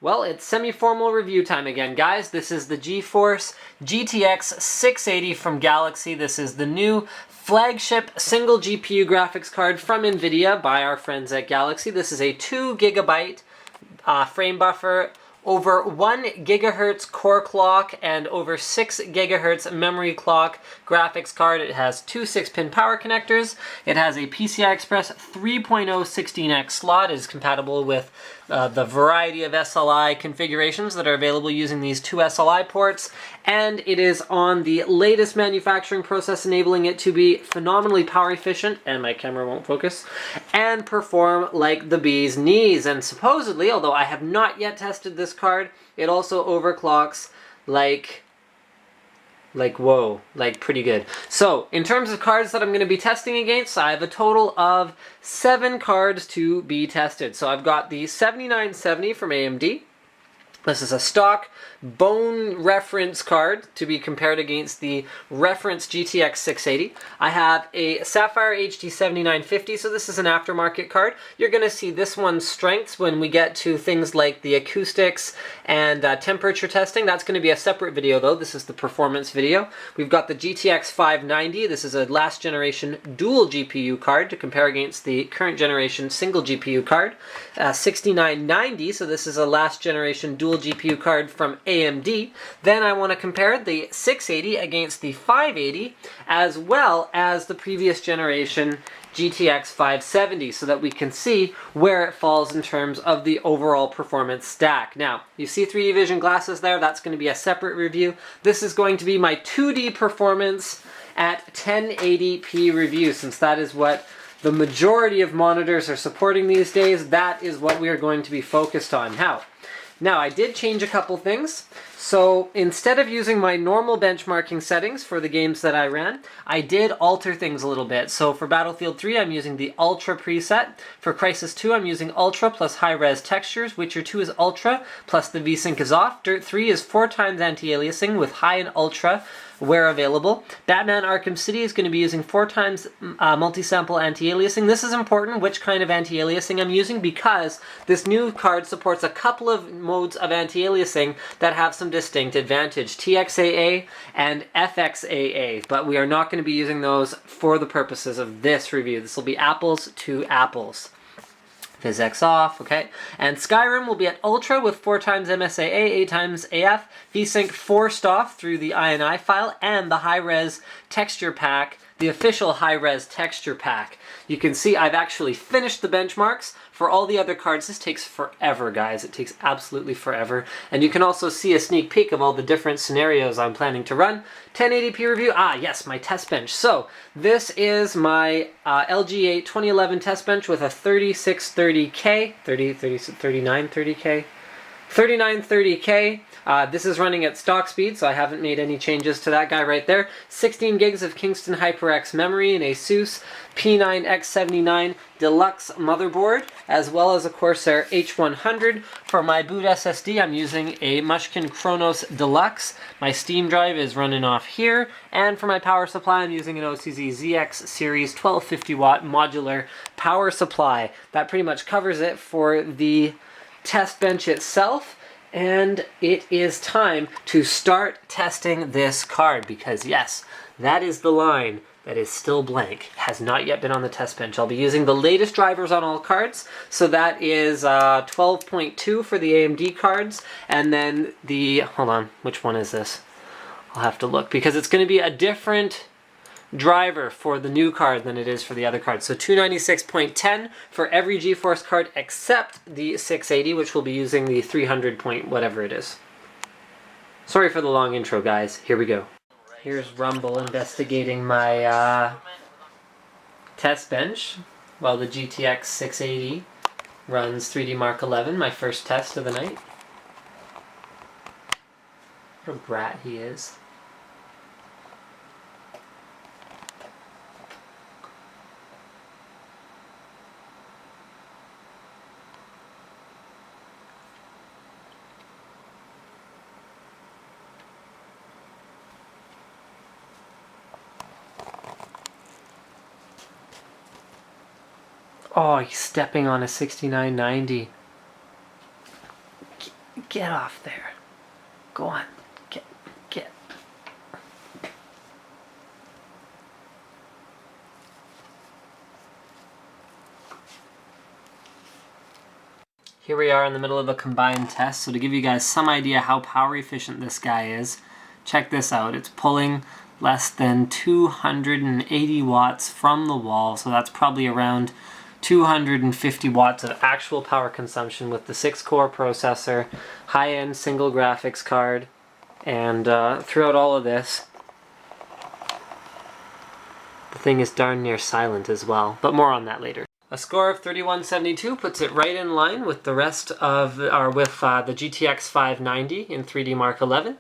Well, it's semi-formal review time again, guys. This is the GeForce GTX 680 from Galaxy. This is the new flagship single GPU graphics card from NVIDIA by our friends at Galaxy. This is a 2 gigabyte frame buffer, over 1 gigahertz core clock, and over 6 gigahertz memory clock graphics card. It has two 6-pin power connectors. It has a PCI Express 3.0 16x slot. It is compatible with the variety of SLI configurations that are available using these two SLI ports, and it is on the latest manufacturing process, enabling it to be phenomenally power efficient, and my camera won't focus, and perform like the bee's knees. And supposedly, although I have not yet tested this card, it also overclocks like whoa, like pretty good. So in terms of cards that I'm going to be testing against, I have a total of 7 cards to be tested. So I've got the 7970 from AMD. This is a stock bone reference card to be compared against the reference GTX 680. I have a Sapphire HD 7950, so this is an aftermarket card. You're going to see this one's strengths when we get to things like the acoustics and temperature testing. That's going to be a separate video though. This is the performance video. We've got the GTX 590. This is a last generation dual GPU card to compare against the current generation single GPU card. 6990, so this is a last generation dual GPU card from AMD. Then I want to compare the 680 against the 580, as well as the previous generation GTX 570, so that we can see where it falls in terms of the overall performance stack. Now, you see 3D Vision glasses there. That's going to be a separate review. This is going to be my 2D performance at 1080p review, since that is what the majority of monitors are supporting these days. That is what we are going to be focused on. Now, I did change a couple things. So instead of using my normal benchmarking settings for the games that I ran, I did alter things a little bit. So for Battlefield 3, I'm using the Ultra preset. For Crysis 2, I'm using Ultra plus high-res textures. Witcher 2 is Ultra plus the VSync is off. Dirt 3 is 4 times anti-aliasing with high and Ultra where available. Batman Arkham City is going to be using 4 times multi-sample anti-aliasing. This is important, which kind of anti-aliasing I'm using, because this new card supports a couple of modes of anti-aliasing that have some distinct advantage: TXAA and FXAA, but we are not going to be using those for the purposes of this review. This will be apples to apples. PhysX off, okay? And Skyrim will be at Ultra with 4 times MSAA, 8 times AF, VSync forced off through the INI file, and the high-res texture pack, the official high-res texture pack. You can see I've actually finished the benchmarks. For all the other cards, this takes forever, guys. It takes absolutely forever. And you can also see a sneak peek of all the different scenarios I'm planning to run. 1080p review, yes, my test bench. So this is my LG8 2011 test bench with a 3630K, 3930K. This is running at stock speed, so I haven't made any changes to that guy right there. 16 gigs of Kingston HyperX memory, and ASUS P9X79 Deluxe motherboard, as well as a Corsair H100. For my boot SSD, I'm using a Mushkin Kronos Deluxe. My Steam drive is running off here, and for my power supply, I'm using an OCZ ZX Series 1250 watt modular power supply. That pretty much covers it for the test bench itself. And it is time to start testing this card, because yes, that is the line that is still blank, has not yet been on the test bench. I'll be using the latest drivers on all cards, so that is 12.2 for the AMD cards, and then the, hold on, which one is this? I'll have to look, because it's going to be a different driver for the new card than it is for the other cards. So 296.10 for every GeForce card except the 680, which will be using the 300 point whatever it is. Sorry for the long intro, guys. Here we go. Here's Rumble investigating my test bench while the GTX 680 runs 3D Mark 11, my first test of the night. What a brat he is. Oh, he's stepping on a 6990. Get off there. Go on. Get. Here we are in the middle of a combined test, so to give you guys some idea how power efficient this guy is, check this out. It's pulling less than 280 watts from the wall, so that's probably around 250 watts of actual power consumption with the 6-core processor, high-end single graphics card, and throughout all of this, the thing is darn near silent as well, but more on that later. A score of 3172 puts it right in line with the rest of, or with the GTX 590 in 3D Mark 11,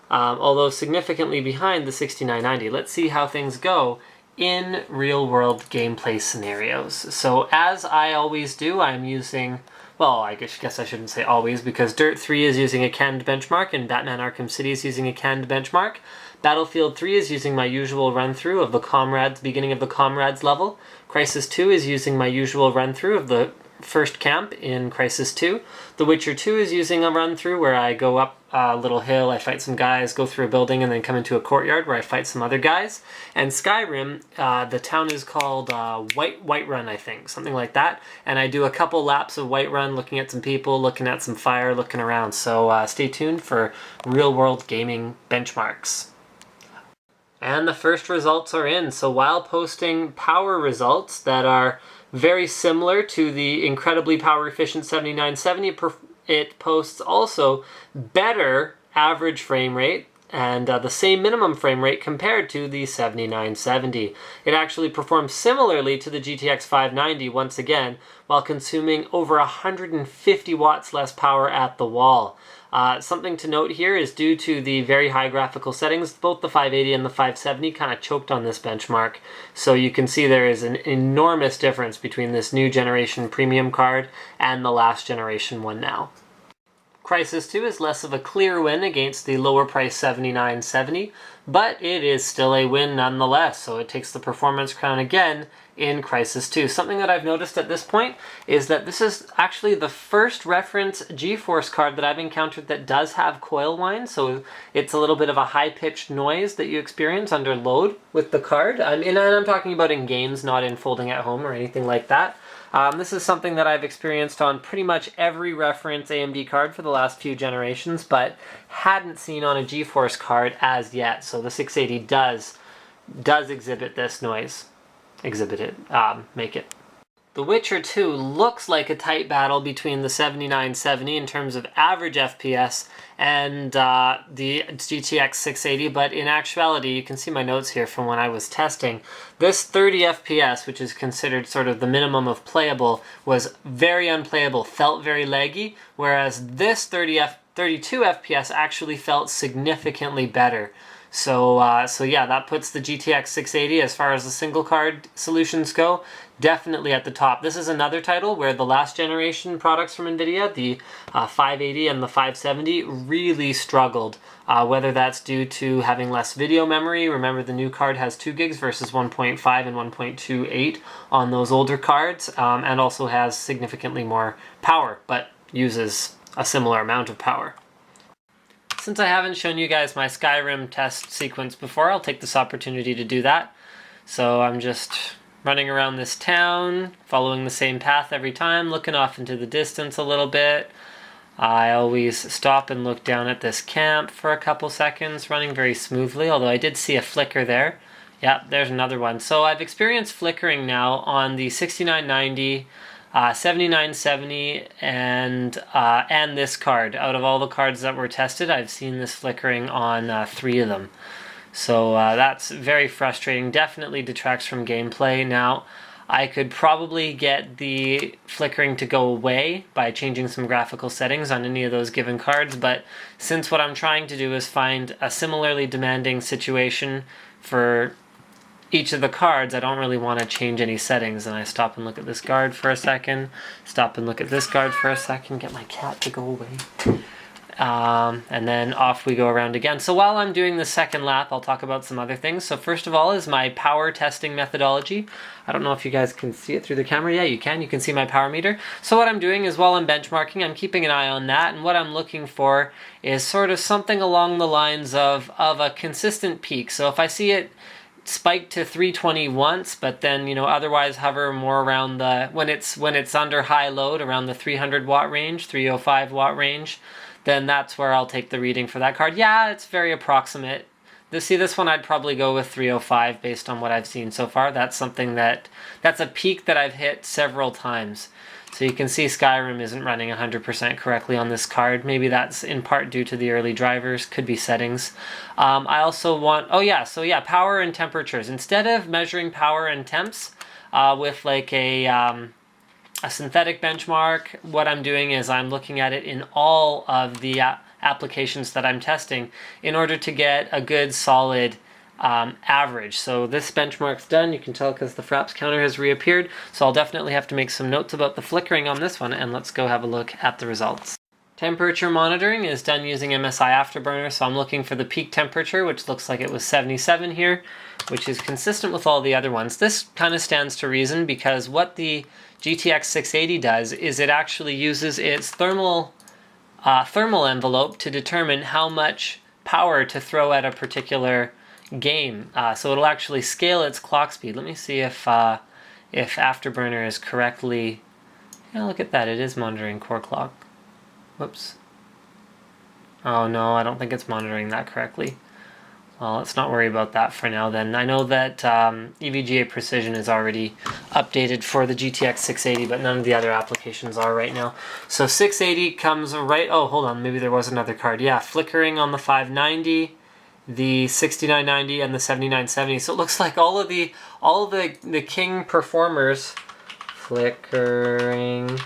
although significantly behind the 6990. Let's see how things go in real-world gameplay scenarios. So as I always do, I'm using, well, I guess I shouldn't say always, because Dirt 3 is using a canned benchmark and Batman Arkham City is using a canned benchmark. Battlefield 3 is using my usual run-through of the Comrades, beginning of the Comrades level. Crysis 2 is using my usual run-through of the first camp in Crysis 2. The Witcher 2 is using a run-through where I go up a little hill, I fight some guys, go through a building, and then come into a courtyard where I fight some other guys. And Skyrim, the town is called Whiterun, I think, something like that. And I do a couple laps of Whiterun, looking at some people, looking at some fire, looking around. So stay tuned for real-world gaming benchmarks. And the first results are in. So while posting power results that are very similar to the incredibly power efficient 7970, it posts also better average frame rate and the same minimum frame rate compared to the 7970. It actually performs similarly to the GTX 590 once again, while consuming over 150 watts less power at the wall. Something to note here is due to the very high graphical settings, both the 580 and the 570 kind of choked on this benchmark. So you can see there is an enormous difference between this new generation premium card and the last generation one now. Crysis 2 is less of a clear win against the lower price 7970, but it is still a win nonetheless, so it takes the performance crown again in Crysis 2. Something that I've noticed at this point is that this is actually the first reference GeForce card that I've encountered that does have coil whine, so it's a little bit of a high-pitched noise that you experience under load with the card. And I'm talking about in games, not in folding at home or anything like that. This is something that I've experienced on pretty much every reference AMD card for the last few generations, but hadn't seen on a GeForce card as yet. So the 680 does exhibit this noise. Make it. The Witcher 2 looks like a tight battle between the 7970 in terms of average FPS and the GTX 680, but in actuality, you can see my notes here from when I was testing. This 30 FPS, which is considered sort of the minimum of playable, was very unplayable, felt very laggy, whereas this 32 FPS actually felt significantly better. So yeah, that puts the GTX 680, as far as the single card solutions go, definitely at the top. This is another title where the last generation products from NVIDIA, the 580 and the 570, really struggled. Whether that's due to having less video memory. Remember, the new card has 2 gigs versus 1.5 and 1.28 on those older cards, and also has significantly more power, but uses a similar amount of power. Since I haven't shown you guys my Skyrim test sequence before, I'll take this opportunity to do that. So I'm just running around this town, following the same path every time, looking off into the distance a little bit. I always stop and look down at this camp for a couple seconds, running very smoothly, although I did see a flicker there. Yeah, there's another one. So I've experienced flickering now on the 6990, 7970, and this card. Out of all the cards that were tested, I've seen this flickering on 3 of them. So that's very frustrating. Definitely detracts from gameplay. Now, I could probably get the flickering to go away by changing some graphical settings on any of those given cards, but since what I'm trying to do is find a similarly demanding situation for each of the cards, I don't really want to change any settings. And I stop and look at this guard for a second, stop and look at this guard for a second, get my cat to go away. And then off we go around again. So while I'm doing the second lap, I'll talk about some other things. So first of all is my power testing methodology. I don't know if you guys can see it through the camera. Yeah, you can. You can see my power meter. So what I'm doing is while I'm benchmarking, I'm keeping an eye on that. And what I'm looking for is sort of something along the lines of a consistent peak. So if I see it spike to 320 once, but then, you know, otherwise hover more around the, when it's under high load, around the 300 watt range, 305 watt range, then that's where I'll take the reading for that card. Yeah, it's very approximate. This one I'd probably go with 305 based on what I've seen so far. That's something that's a peak that I've hit several times. So you can see Skyrim isn't running 100% correctly on this card. Maybe that's in part due to the early drivers, could be settings. I also want, power and temperatures. Instead of measuring power and temps with like a synthetic benchmark, what I'm doing is I'm looking at it in all of the applications that I'm testing in order to get a good solid average. So this benchmark's done. You can tell because the fraps counter has reappeared. So I'll definitely have to make some notes about the flickering on this one, and let's go have a look at the results. Temperature monitoring is done using MSI Afterburner, so I'm looking for the peak temperature, which looks like it was 77 here, which is consistent with all the other ones. This kind of stands to reason because what the GTX 680 does is it actually uses its thermal envelope to determine how much power to throw at a particular game. So it'll actually scale its clock speed. Let me see if Afterburner is correctly... Yeah, look at that. It is monitoring core clock. Whoops. Oh no, I don't think it's monitoring that correctly. Well, let's not worry about that for now then. I know that EVGA Precision is already updated for the GTX 680, but none of the other applications are right now. So 680 comes right... Oh, hold on. Maybe there was another card. Yeah, flickering on the 590, the 6990, and the 7970. So it looks like all of the king performers flickering...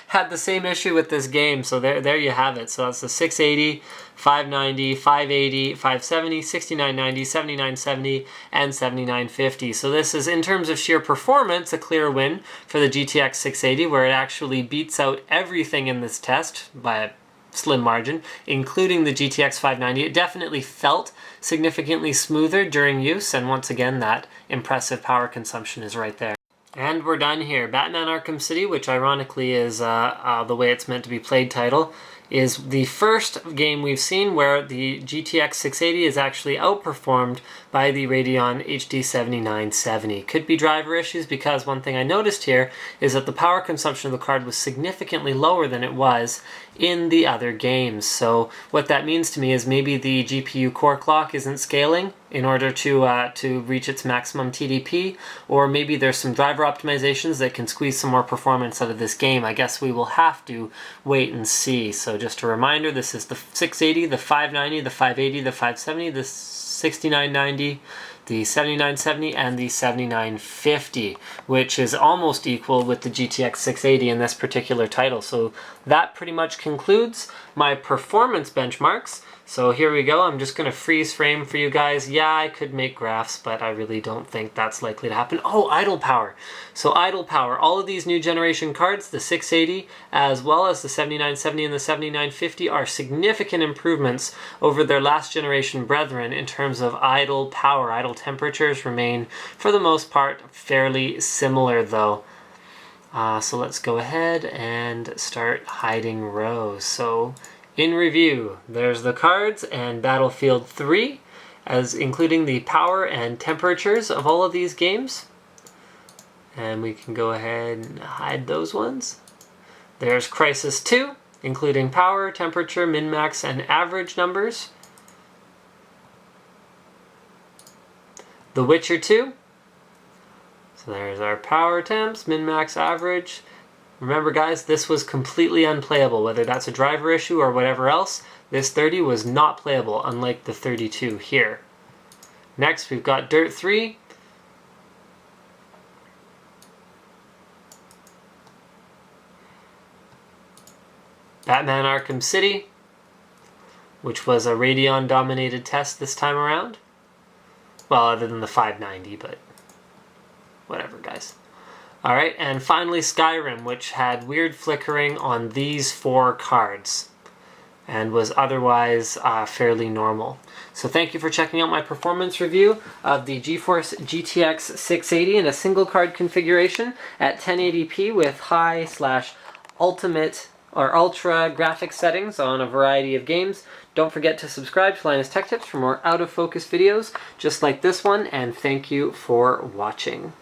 had the same issue with this game, so there you have it. So that's the 680, 590, 580, 570, 6990, 7970, and 7950. So this is, in terms of sheer performance, a clear win for the GTX 680, where it actually beats out everything in this test by a slim margin, including the GTX 590. It definitely felt significantly smoother during use, and once again, that impressive power consumption is right there. And we're done here. Batman Arkham City, which ironically is the way it's meant to be played title, is the first game we've seen where the GTX 680 is actually outperformed by the Radeon HD 7970. Could be driver issues, because one thing I noticed here is that the power consumption of the card was significantly lower than it was in the other games. So what that means to me is maybe the GPU core clock isn't scaling in order to reach its maximum TDP, or maybe there's some driver optimizations that can squeeze some more performance out of this game. I guess we will have to wait and see. So just a reminder, this is the 680, the 590, the 580, the 570, the 6990, the 7970, and the 7950, which is almost equal with the GTX 680 in this particular title. So that pretty much concludes my performance benchmarks. So here we go. I'm just going to freeze frame for you guys. Yeah, I could make graphs, but I really don't think that's likely to happen. Oh, idle power. So idle power. All of these new generation cards, the 680 as well as the 7970 and the 7950, are significant improvements over their last generation brethren in terms of idle power. Idle temperatures remain, for the most part, fairly similar though. So let's go ahead and start hiding rows. So in review, there's the cards and Battlefield 3, as including the power and temperatures of all of these games. And we can go ahead and hide those ones. There's Crysis 2, including power, temperature, min-max, and average numbers. The Witcher 2. So there's our power temps, min-max, average. Remember guys, this was completely unplayable, whether that's a driver issue or whatever else. This 30 was not playable, unlike the 32 here. Next, we've got Dirt 3. Batman Arkham City, which was a Radeon-dominated test this time around. Well, other than the 590, but whatever, guys. Alright, and finally Skyrim, which had weird flickering on these 4 cards and was otherwise fairly normal. So thank you for checking out my performance review of the GeForce GTX 680 in a single card configuration at 1080p with high/ultimate or ultra graphics settings on a variety of games. Don't forget to subscribe to Linus Tech Tips for more out of focus videos just like this one, and thank you for watching.